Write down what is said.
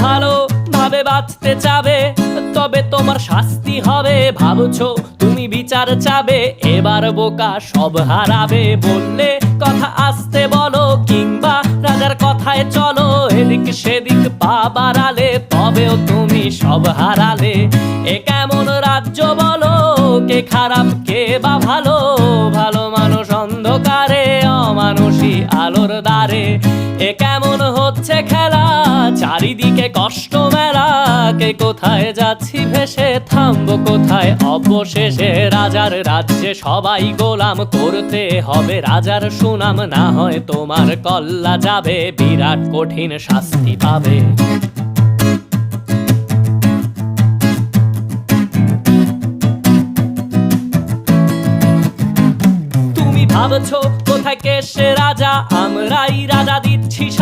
ভালো ভাবে বাঁচতে চাবে, তবে তোমার শাস্তি হবে। ভাবছো তুমি বিচার চাবে, এবার বোকা সব হারাবে। বললে কথা আসতে বলো, কিংবা রাজার কথায় চলো, এদিক সেদিক পা বাড়ালে তবেও তুমি সব হারালে। এ কেমন রাজ্য বলো, কে খারাপ কে বা ভালো? ভালো মানুষ অন্ধকারে, অমানুষী আলোর দ্বারে। এ কেমন হচ্ছে খেলা, চারিদিকে কষ্ট মেলা। কে কোথায় যাচ্ছি ভেসে, থামবো কোথায় অবশেষে? রাজার রাজ্যে সবাই গোলাম, করতে হবে রাজার সুনাম। না হয় তোমার কল্লা যাবে, বিরাট কঠিন শাস্তি পাবে। ভাবছো কোথায় কে সে রাজা, আমরাই রাজা দিচ্ছি